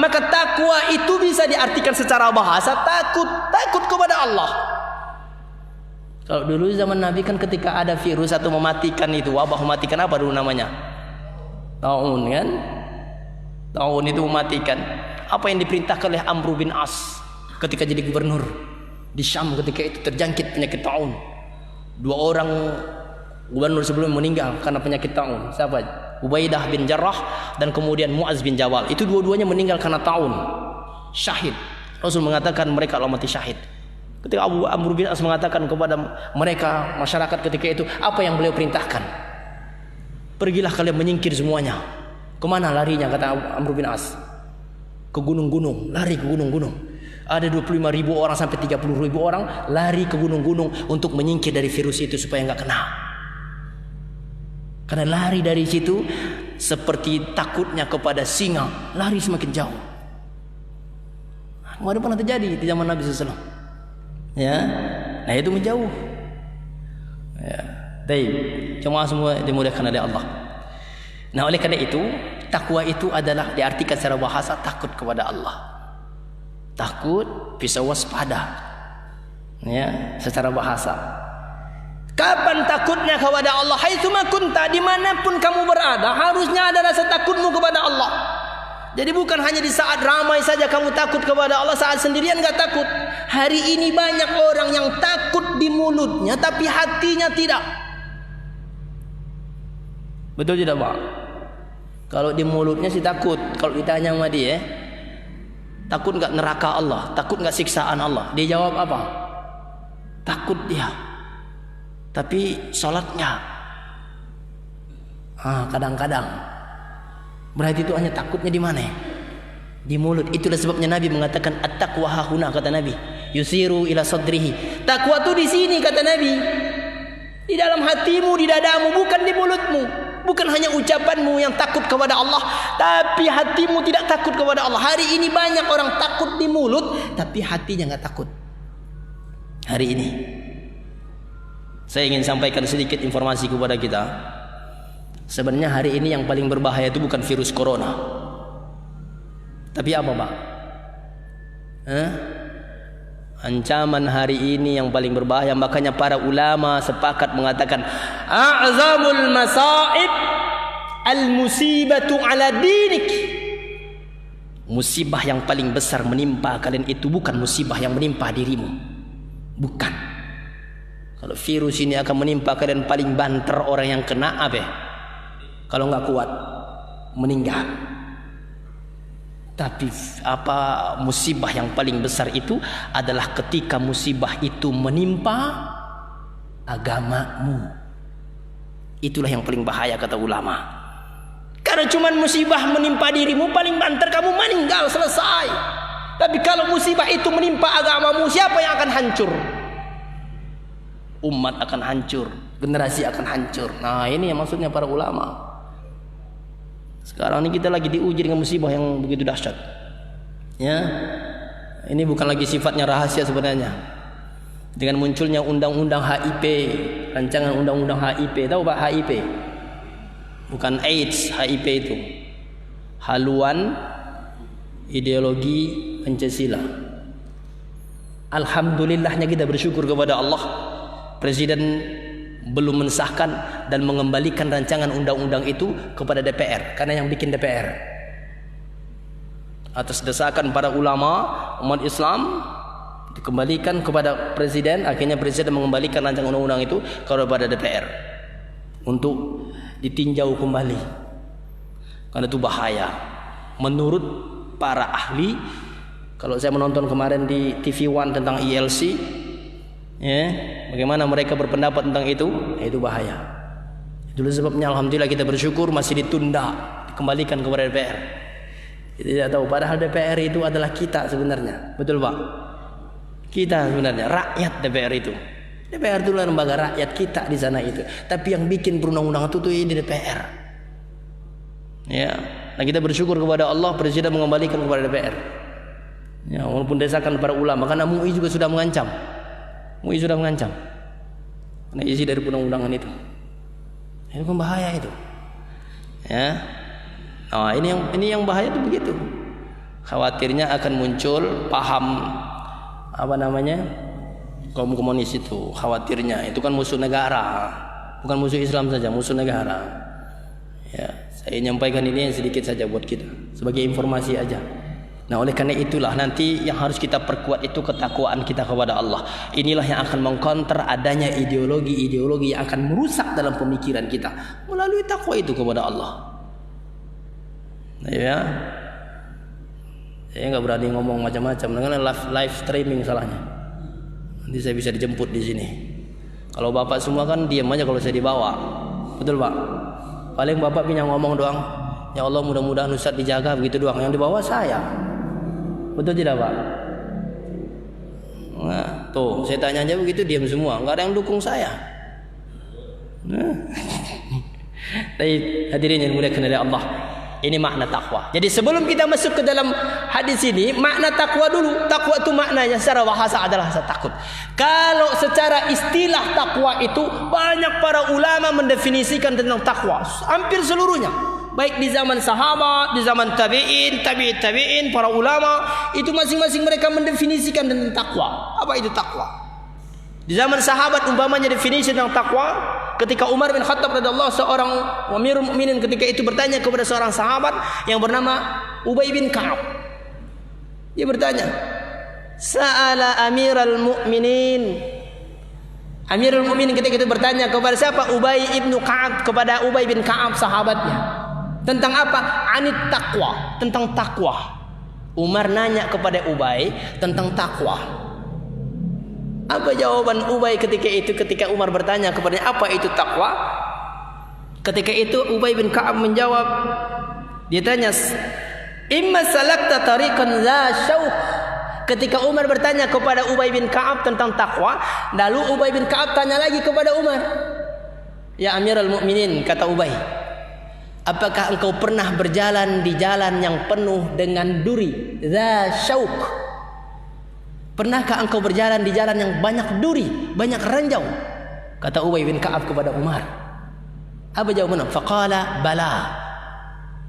Maka takwa itu bisa diartikan secara bahasa takut kepada Allah. Kalau dulu zaman Nabi kan ketika ada virus atau mematikan itu, wabah mematikan apa dulu namanya? Taun kan? Taun itu mematikan. Apa yang diperintahkan oleh Amr bin As ketika jadi gubernur di Syam ketika itu terjangkit penyakit taun. 2 orang gubernur sebelum meninggal karena penyakit taun. Siapa? Ubaidah bin Jarrah dan kemudian Muaz bin Jabal. Itu dua-duanya meninggal karena taun. Syahid. Rasul mengatakan mereka adalah mati syahid. Ketika Amr bin As mengatakan kepada mereka masyarakat ketika itu, apa yang beliau perintahkan? Pergilah kalian menyingkir semuanya. Kemana larinya kata Amr bin As? Ke gunung-gunung, lari ke gunung-gunung. Ada 25.000 orang sampai 30.000 orang lari ke gunung-gunung untuk menyingkir dari virus itu supaya nggak kena. Karena lari dari situ seperti takutnya kepada singa, lari semakin jauh. Nggak ada pernah terjadi di zaman Nabi SAW. Ya, nah itu menjauh. Ya, baik. Cuma semua dimudahkan oleh Allah. Nah oleh karena itu, takwa itu adalah diartikan secara bahasa takut kepada Allah. Takut bisa waspada. Ya, secara bahasa. Kapan takutnya kepada Allah? Haitsuma kunta, dimanapun kamu berada, harusnya ada rasa takutmu kepada Allah. Jadi bukan hanya di saat ramai saja kamu takut kepada Allah, saat sendirian nggak takut. Hari ini banyak orang yang takut di mulutnya, tapi hatinya tidak. Betul tidak Pak? Kalau di mulutnya sih takut. Kalau ditanya sama dia, takut nggak neraka Allah? Takut nggak siksaan Allah? Dia jawab apa? Takut dia. Tapi sholatnya kadang-kadang. Berarti itu hanya takutnya di mana? Di mulut. Itulah sebabnya Nabi mengatakan at-taqwa hahuna, kata Nabi. Yusiru ila sadrihi. Takwa itu di sini kata Nabi. Di dalam hatimu, di dadamu, bukan di mulutmu. Bukan hanya ucapanmu yang takut kepada Allah, tapi hatimu tidak takut kepada Allah. Hari ini banyak orang takut di mulut, tapi hatinya nggak takut. Hari ini saya ingin sampaikan sedikit informasi kepada kita. Sebenarnya hari ini yang paling berbahaya itu bukan virus corona. Tapi apa Pak? Ancaman hari ini yang paling berbahaya. Makanya para ulama sepakat mengatakan a'zamul masaib al-musibatu ala dinik. Musibah yang paling besar menimpa kalian itu bukan musibah yang menimpa dirimu. Bukan. Kalau virus ini akan menimpa kalian, paling banter orang yang kena apa? Kalau nggak kuat meninggal. Tapi apa musibah yang paling besar itu adalah ketika musibah itu menimpa agamamu. Itulah yang paling bahaya kata ulama. Karena cuma musibah menimpa dirimu, paling banter kamu meninggal, selesai. Tapi kalau musibah itu menimpa agamamu, siapa yang akan hancur? Umat akan hancur, generasi akan hancur. Nah ini yang maksudnya para ulama. Sekarang ini kita lagi diuji dengan musibah yang begitu dahsyat. Ya, ini bukan lagi sifatnya rahasia sebenarnya. Dengan munculnya undang-undang HIP, rancangan undang-undang HIP, tahu Pak HIP? Bukan AIDS, HIP itu haluan ideologi Pancasila. Alhamdulillahnya kita bersyukur kepada Allah, Presiden belum mensahkan dan mengembalikan rancangan undang-undang itu kepada DPR, karena yang bikin DPR. Atas desakan para ulama umat Islam dikembalikan kepada Presiden. Akhirnya Presiden mengembalikan rancangan undang-undang itu kepada DPR untuk ditinjau kembali, karena itu bahaya. Menurut para ahli, kalau saya menonton kemarin di TV One tentang ILC, ya, bagaimana mereka berpendapat tentang itu bahaya. Itulah sebabnya alhamdulillah kita bersyukur masih ditunda, dikembalikan kepada DPR. Kita tidak tahu, padahal DPR itu adalah kita sebenarnya, betul Pak? Kita sebenarnya rakyat DPR itu. DPR itu lembaga rakyat, kita di sana itu. Tapi yang bikin perundang-undangan itu di DPR. Ya, nah kita bersyukur kepada Allah, Presiden mengembalikan kepada DPR. Ya, walaupun desakan para ulama, karena MUI juga sudah mengancam. MUI sudah mengancam. Karena isi dari perundang-undangan itu kan bahaya itu. Ya. Nah, ini yang bahaya itu begitu. Khawatirnya akan muncul paham kaum komunis itu. Khawatirnya itu kan musuh negara, bukan musuh Islam saja, musuh negara. Ya, saya nyampaikan ini sedikit saja buat kita sebagai informasi aja. Nah, oleh karena itulah nanti yang harus kita perkuat itu ketakwaan kita kepada Allah. Inilah yang akan mengkonter adanya ideologi-ideologi yang akan merusak dalam pemikiran kita melalui takwa itu kepada Allah. Nah, ya, saya nggak berani ngomong macam-macam dengan live streaming salahnya. Nanti saya bisa dijemput di sini. Kalau bapak semua kan diam aja kalau saya dibawa, betul Pak? Paling bapak punya ngomong doang. Ya Allah, mudah-mudahan Ustaz dijaga, begitu doang. Yang dibawa saya. Betul tidak Pak? Nah, tuh saya tanya aja begitu diam semua, nggak ada yang dukung saya. Nah. Tapi hadirin yang mulia oleh Allah, ini makna takwa. Jadi sebelum kita masuk ke dalam hadis ini, makna takwa dulu. Takwa itu maknanya secara bahasa adalah rasa takut. Kalau secara istilah takwa itu banyak para ulama mendefinisikan tentang takwa, hampir seluruhnya. Baik di zaman sahabat, di zaman tabi'in, tabi'in, para ulama, itu masing-masing mereka mendefinisikan tentang takwa. Apa itu takwa? Di zaman sahabat umpamanya definisi tentang takwa, ketika Umar bin Khattab radhiyallahu seorang Amirul Mukminin ketika itu bertanya kepada seorang sahabat yang bernama Ubay bin Ka'ab. Dia bertanya, "Sa'ala Amirul Mukminin." Amirul Mukminin ketika itu bertanya kepada siapa? Ubay ibnu Ka'ab, kepada Ubay bin Ka'ab sahabatnya. Tentang apa? Anit takwa, tentang takwa. Umar nanya kepada Ubay tentang takwa. Apa jawaban Ubay ketika itu, ketika Umar bertanya kepadanya apa itu takwa? Ketika itu Ubay bin Ka'ab menjawab, dia tanya, "Imma salakta tariqan za syauq." Ketika Umar bertanya kepada Ubay bin Ka'ab tentang takwa, lalu Ubay bin Ka'ab tanya lagi kepada Umar, "Ya Amirul Mukminin," kata Ubay, "apakah engkau pernah berjalan di jalan yang penuh dengan duri? Za syauq. Pernahkah engkau berjalan di jalan yang banyak duri, banyak ranjau?" Kata Ubay bin Ka'ab kepada Umar. Apa jawabannya? Faqala bala.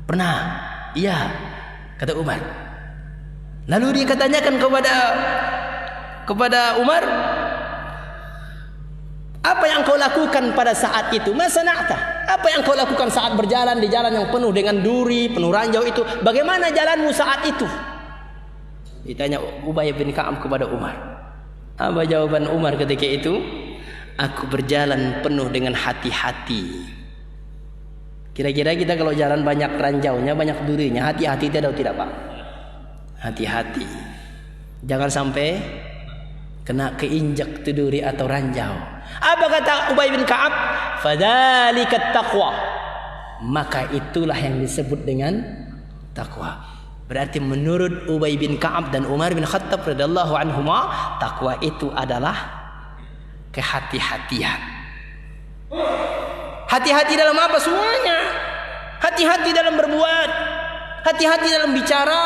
Pernah. Iya, kata Umar. Lalu dia tanyakan kepada Umar, "Apa yang kau lakukan pada saat itu? Masana'ta? Apa yang kau lakukan saat berjalan di jalan yang penuh dengan duri, penuh ranjau itu? Bagaimana jalanmu saat itu?" Ditanya Ubay bin Ka'ab kepada Umar. Apa jawaban Umar ketika itu? "Aku berjalan penuh dengan hati-hati." Kira-kira kita kalau jalan banyak ranjaunya, banyak durinya, hati-hati tidak Pak? Hati-hati. Jangan sampai kena keinjak tu duri atau ranjau. Apa kata Ubay bin Ka'ab? "Fadzalikat taqwa." Maka itulah yang disebut dengan takwa. Berarti menurut Ubay bin Ka'ab dan Umar bin Khattab radhiyallahu anhuma, takwa itu adalah kehati-hatian. Hati-hati dalam apa? Semuanya. Hati-hati dalam berbuat, hati-hati dalam bicara.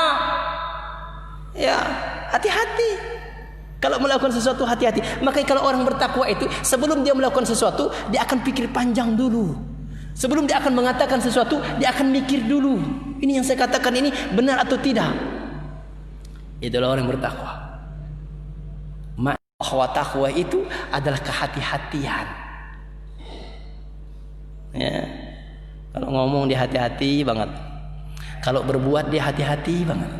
Ya, hati-hati. Kalau melakukan sesuatu hati-hati. Makanya kalau orang bertakwa itu, sebelum dia melakukan sesuatu, dia akan pikir panjang dulu. Sebelum dia akan mengatakan sesuatu, dia akan mikir dulu. Ini yang saya katakan ini benar atau tidak. Itulah orang bertakwa. bahwa takwa itu adalah kehati-hatian. Ya. Kalau ngomong dia hati-hati banget. Kalau berbuat dia hati-hati banget.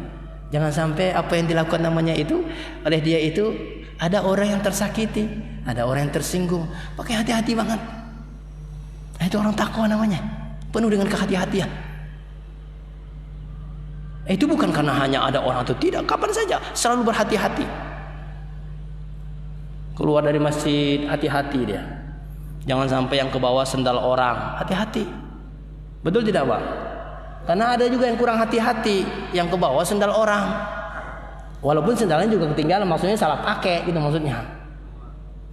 Jangan sampai apa yang dilakukan namanya itu oleh dia itu ada orang yang tersakiti, ada orang yang tersinggung. Pakai hati-hati banget. Itu orang takwa namanya. Penuh dengan kehati-hatian. Itu bukan karena hanya ada orang atau tidak, kapan saja selalu berhati-hati. Keluar dari masjid hati-hati dia. Jangan sampai yang ke bawah sendal orang, hati-hati. Betul tidak, Pak? Karena ada juga yang kurang hati-hati, yang ke bawah sendal orang. Walaupun sendalnya juga ketinggalan, maksudnya salah pakai gitu maksudnya.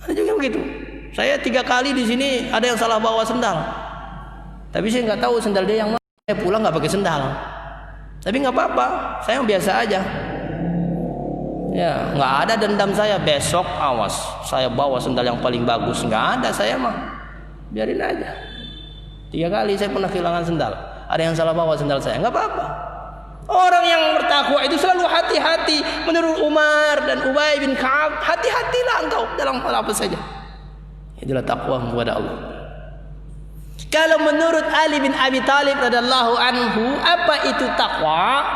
Ada juga begitu. Saya 3 kali di sini ada yang salah bawa sendal. Tapi saya nggak tahu sendal dia yang mana. Saya pulang nggak pakai sendal. Tapi nggak apa-apa, saya biasa aja. Ya, nggak ada dendam saya. Besok awas, saya bawa sendal yang paling bagus. Nggak ada saya mah. Biarin aja. 3 kali saya pernah kehilangan sendal. Ada yang salah bawa sendal saya, nggak apa-apa. Orang yang bertakwa itu selalu hati-hati. Menurut Umar dan Ubay bin Ka'ab, hati-hatilah engkau dalam hal apa saja. Itulah takwa kepada Allah. Kalau menurut Ali bin Abi Thalib radhiyallahu anhu, apa itu takwa?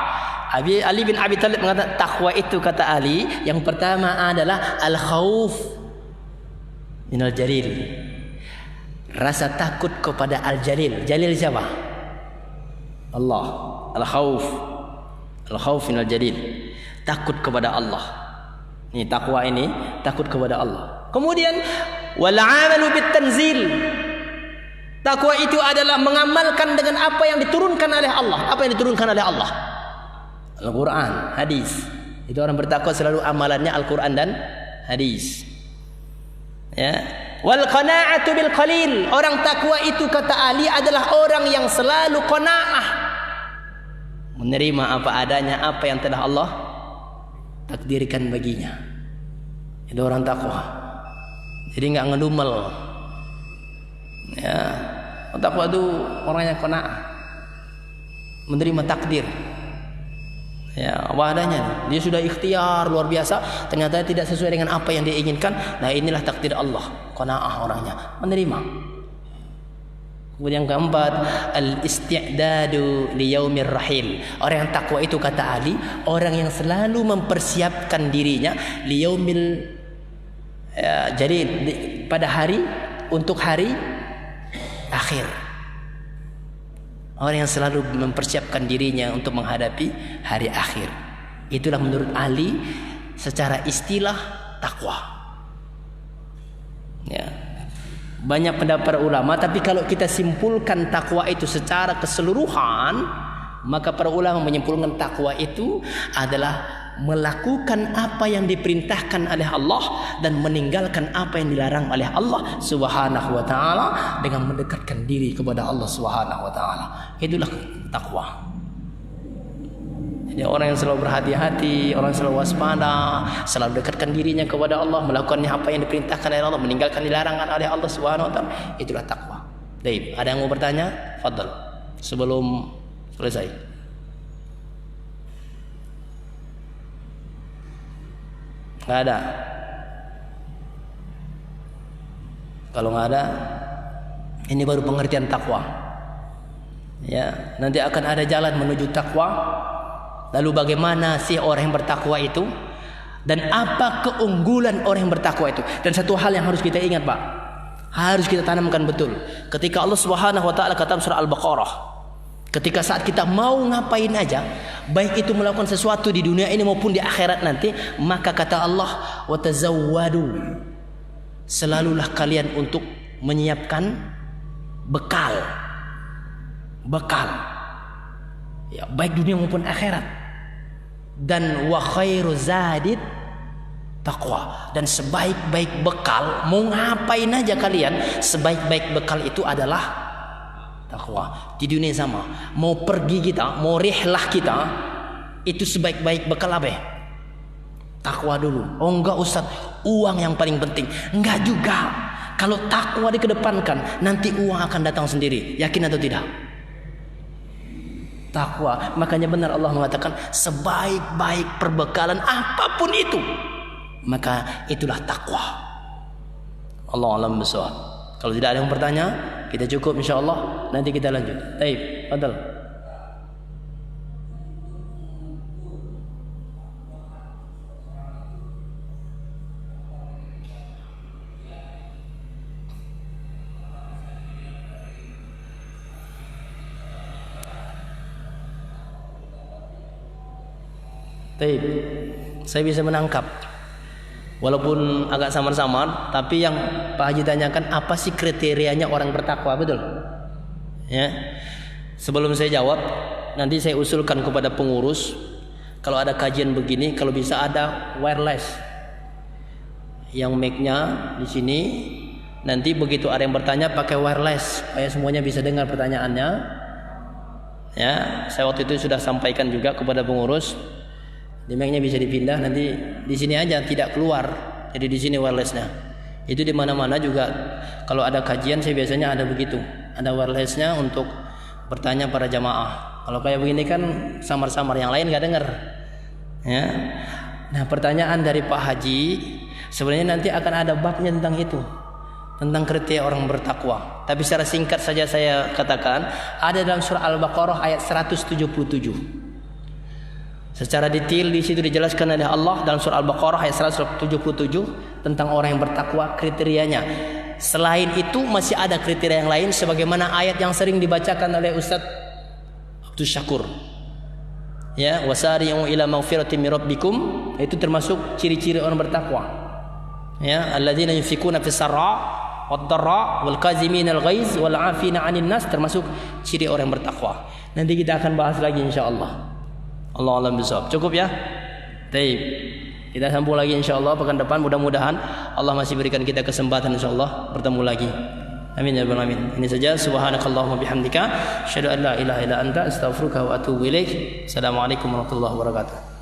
Ali bin Abi Thalib mengatakan takwa itu, kata Ali, yang pertama adalah al-khauf minal jalil. Rasa takut kepada al-jalil. Jalil siapa? Allah. Al-khauf. Al-khauf minal jalil. Takut kepada Allah. Ini takwa ini, takut kepada Allah. Kemudian wal 'amalu bit tanzil. Takwa itu adalah mengamalkan dengan apa yang diturunkan oleh Allah. Apa yang diturunkan oleh Allah? Al-Quran, hadis. Itu orang bertakwa selalu amalannya Al-Quran dan hadis. Ya. Wal qana'atu bil qalil. Orang takwa itu, kata Ali, adalah orang yang selalu qanaah, menerima apa adanya, apa yang telah Allah takdirkan baginya. Itu orang takwa. Jadi enggak ngedumel. Ya, takwa itu orang yang qanaah, menerima takdir. Ya, apa adanya. Dia sudah ikhtiar luar biasa, ternyata tidak sesuai dengan apa yang dia inginkan. Nah, inilah takdir Allah. Qanaah orangnya, menerima. Kemudian yang keempat, al-isti'dadu li yaumir rahil. Orang yang takwa itu, kata Ali, orang yang selalu mempersiapkan dirinya li yaumil, jadi pada hari, untuk hari akhir. Orang yang selalu mempersiapkan dirinya untuk menghadapi hari akhir. Itulah menurut Ali secara istilah takwa. Ya. Banyak pendapat ulama, tapi kalau kita simpulkan takwa itu secara keseluruhan, maka para ulama menyimpulkan takwa itu adalah melakukan apa yang diperintahkan oleh Allah dan meninggalkan apa yang dilarang oleh Allah Subhanahu wa taala dengan mendekatkan diri kepada Allah Subhanahu wa taala. Itulah takwa. Jadi orang yang selalu berhati-hati, orang yang selalu waspada, selalu dekatkan dirinya kepada Allah, melakukannya apa yang diperintahkan oleh Allah, meninggalkan dilarangan oleh Allah Subhanahu wa taala, itulah takwa. Baik, ada yang mau bertanya? Fadhal. Sebelum selesai. Nggak ada. Kalau nggak ada, ini baru pengertian takwa. Ya, nanti akan ada jalan menuju takwa. Lalu bagaimana sih orang yang bertakwa itu? Dan apa keunggulan orang yang bertakwa itu? Dan satu hal yang harus kita ingat, Pak, harus kita tanamkan betul. Ketika Allah Subhanahu wa taala kata surah Al-Baqarah, ketika saat kita mau ngapain aja, baik itu melakukan sesuatu di dunia ini maupun di akhirat nanti, maka kata Allah, wa tazawwadu, selalulah kalian untuk menyiapkan bekal. Ya, baik dunia maupun akhirat. Dan wa khairu zadid taqwa. Dan sebaik-baik bekal, mau ngapain aja kalian, sebaik-baik bekal itu adalah takwa. Di dunia sama, mau pergi kita, mau rihlah kita, itu sebaik-baik bekal apa? Takwa dulu. Oh enggak Ustaz, uang yang paling penting. Enggak juga. Kalau takwa dikedepankan, nanti uang akan datang sendiri. Yakin atau tidak? Takwa. Makanya benar Allah mengatakan sebaik-baik perbekalan apapun itu, maka itulah takwa. Allah alam bisawab. Kalau tidak ada yang bertanya, kita cukup insyaallah. Nanti kita lanjut. Baik, fadal. Baik, saya bisa menangkap. Walaupun agak samar-samar, tapi yang Pak Haji tanyakan apa sih kriterianya orang bertakwa, betul? Ya. Sebelum saya jawab, nanti saya usulkan kepada pengurus kalau ada kajian begini, kalau bisa ada wireless. Yang mic-nya di sini, nanti begitu ada yang bertanya pakai wireless supaya semuanya bisa dengar pertanyaannya. Ya, saya waktu itu sudah sampaikan juga kepada pengurus. Di mic-nya bisa dipindah, nanti di sini aja tidak keluar. Jadi di sini wirelessnya. Itu di mana-mana juga kalau ada kajian saya biasanya ada begitu. Ada wirelessnya untuk bertanya para jamaah. Kalau kayak begini kan samar-samar, yang lain nggak dengar. Ya. Nah, pertanyaan dari Pak Haji sebenarnya nanti akan ada babnya tentang itu. Tentang kriteria orang bertakwa. Tapi secara singkat saja saya katakan, ada dalam surah Al-Baqarah ayat 177. Secara detail di situ dijelaskan oleh Allah dalam surah Al-Baqarah ayat 177 tentang orang yang bertakwa, kriterianya. Selain itu masih ada kriteria yang lain sebagaimana ayat yang sering dibacakan oleh Ustaz Abdul Syakur. Ya, wasari'u ila maghfiratin min rabbikum, itu termasuk ciri-ciri orang bertakwa. Ya, alladzina yunfikuna fis sarra wad dharra wal kazimin al ghaiz wal 'afina 'anil nas, termasuk ciri orang yang bertakwa. Nanti kita akan bahas lagi insyaallah. Allah alam bisawab. Cukup ya? Baik. Kita sambung lagi insyaallah pekan depan. Mudah-mudahan Allah masih berikan kita kesempatan insyaallah bertemu lagi. Amin ya rabbal alamin. Ini saja. Subhanakallahumma bihamdika asyhadu an la ilaha illa anta astaghfiruka wa atubu ilaik. Assalamualaikum warahmatullahi wabarakatuh.